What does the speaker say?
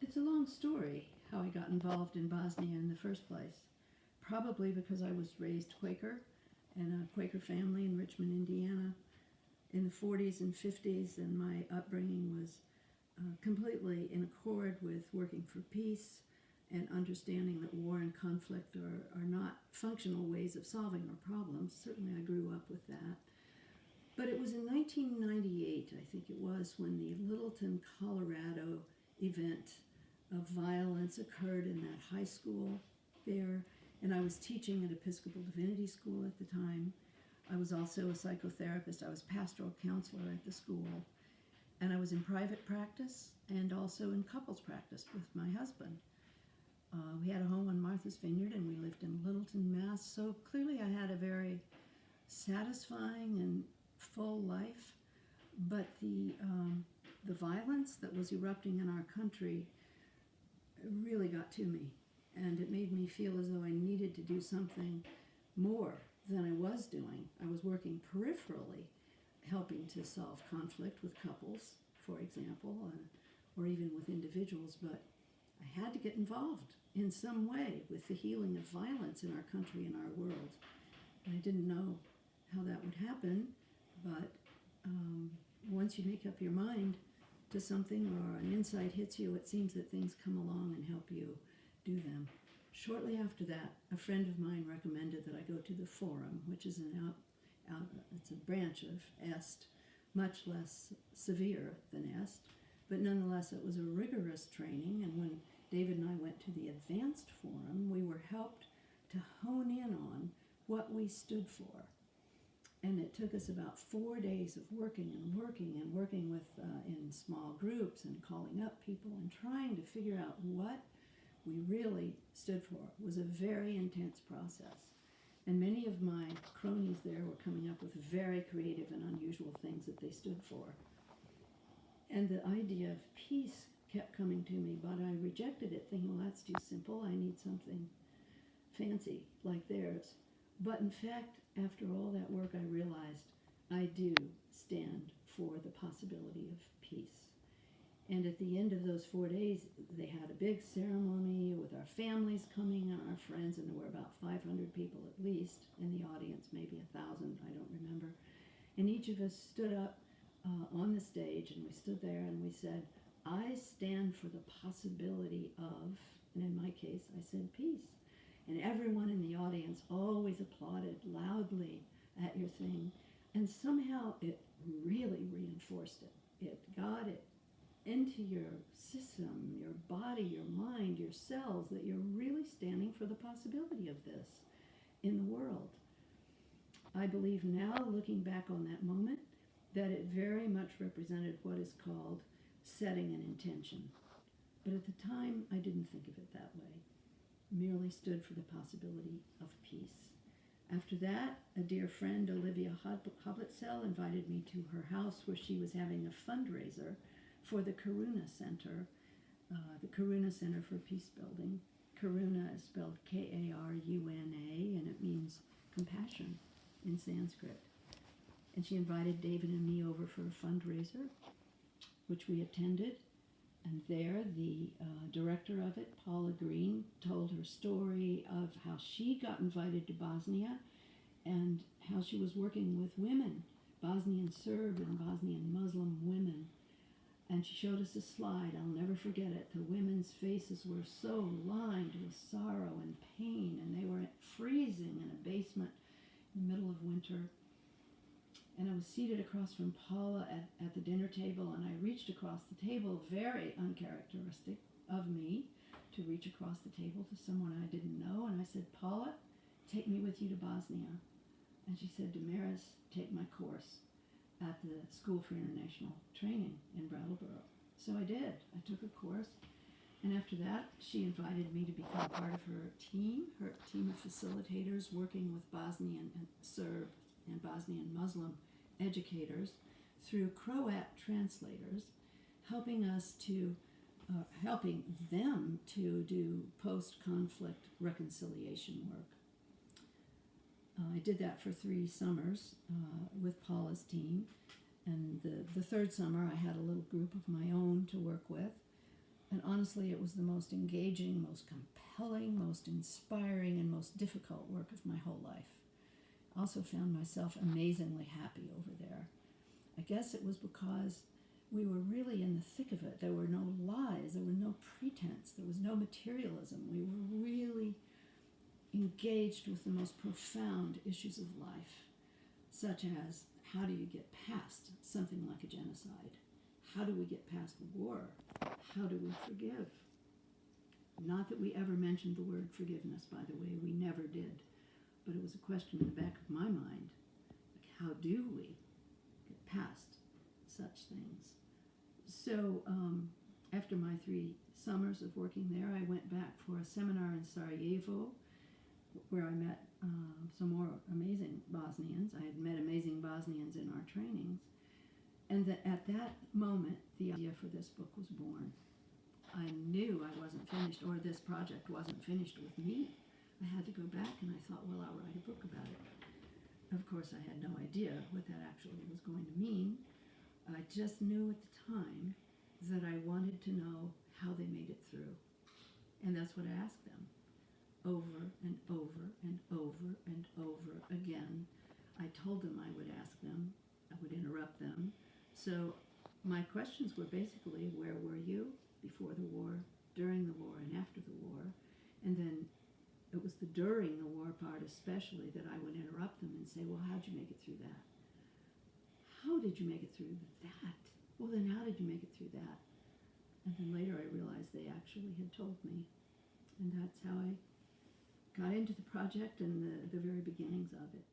It's a long story how I got involved in Bosnia in the first place. Probably because I was raised Quaker in a Quaker family in Richmond, Indiana in the 40s and 50s, and my upbringing was completely in accord with working for peace and understanding that war and conflict are not functional ways of solving our problems. Certainly I grew up with that. But it was in 1998, I think it was, when the Littleton, Colorado event of violence occurred in that high school there, and I was teaching at Episcopal Divinity School at the time. I was also a psychotherapist. I was pastoral counselor at the school, and I was in private practice and also in couples practice with my husband. We had a home on Martha's Vineyard, and we lived in Littleton, Mass. So clearly I had a very satisfying and full life, but the violence that was erupting in our country really got to me, and it made me feel as though I needed to do something more than I was doing. I was working peripherally, helping to solve conflict with couples, for example, or even with individuals, but I had to get involved in some way with the healing of violence in our country and our world. And I didn't know how that would happen, but once you make up your mind to something or an insight hits you, it seems that things come along and help you do them. Shortly after that, a friend of mine recommended that I go to the Forum, which is it's a branch of EST, much less severe than EST, but nonetheless it was a rigorous training, and when David and I went to the Advanced Forum, we were helped to hone in on what we stood for. And it took us about 4 days of working with in small groups and calling up people and trying to figure out what we really stood for. It was a very intense process. And many of my cronies there were coming up with very creative and unusual things that they stood for. And the idea of peace kept coming to me, but I rejected it, thinking, well, that's too simple. I need something fancy like theirs. But in fact, after all that work, I realized I do stand for the possibility of peace. And at the end of those 4 days, they had a big ceremony with our families coming and our friends, and there were about 500 people at least in the audience, maybe 1,000, I don't remember. And each of us stood up on the stage, and we stood there and we said, I stand for the possibility of, and in my case, I said peace. And everyone in the audience always applauded loudly at your thing. And somehow it really reinforced it. It got it into your system, your body, your mind, your cells, that you're really standing for the possibility of this in the world. I believe now, looking back on that moment, that it very much represented what is called setting an intention. But at the time, I didn't think of it that way. Merely stood for the possibility of peace. After that, a dear friend, Olivia Hoblitzel, invited me to her house where she was having a fundraiser for the Karuna Center, the Karuna Center for Peacebuilding. Karuna is spelled Karuna, and it means compassion in Sanskrit. And she invited David and me over for a fundraiser, which we attended. And there, the director of it, Paula Green, told her story of how she got invited to Bosnia and how she was working with women, Bosnian Serb and Bosnian Muslim women. And she showed us a slide. I'll never forget it. The women's faces were so lined with sorrow and pain, and they were freezing in a basement in the middle of winter. And I was seated across from Paula at the dinner table, and I reached across the table, very uncharacteristic of me, to reach across the table to someone I didn't know. And I said, Paula, take me with you to Bosnia. And she said, Demaris, take my course at the School for International Training in Brattleboro. So I did. I took a course. And after that, she invited me to become part of her team of facilitators working with Bosnian and Serb and Bosnian Muslim educators through Croat translators, helping them to do post-conflict reconciliation work. I did that for 3 summers with Paula's team, and the third summer I had a little group of my own to work with. And honestly, it was the most engaging, most compelling, most inspiring, and most difficult work of my whole life. I also found myself amazingly happy over there. I guess it was because we were really in the thick of it. There were no lies, there was no pretense, there was no materialism. We were really engaged with the most profound issues of life, such as how do you get past something like a genocide? How do we get past war? How do we forgive? Not that we ever mentioned the word forgiveness, by the way, we never did. But it was a question in the back of my mind, like how do we get past such things? So after my 3 summers of working there, I went back for a seminar in Sarajevo where I met some more amazing Bosnians. I had met amazing Bosnians in our trainings. And at that moment, the idea for this book was born. I knew I wasn't finished, or this project wasn't finished with me. I had to go back, and I thought, well, I'll write a book about it. Of course, I had no idea what that actually was going to mean. I just knew at the time that I wanted to know how they made it through. And that's what I asked them over and over and over and over again. I told them I would ask them, I would interrupt them. So my questions were basically, where were you before the war, during the war, and after the war? And then it was the during the war part especially that I would interrupt them and say, well, how'd you make it through that? How did you make it through that? Well, then how did you make it through that? And then later I realized they actually had told me. And that's how I got into the project and the very beginnings of it.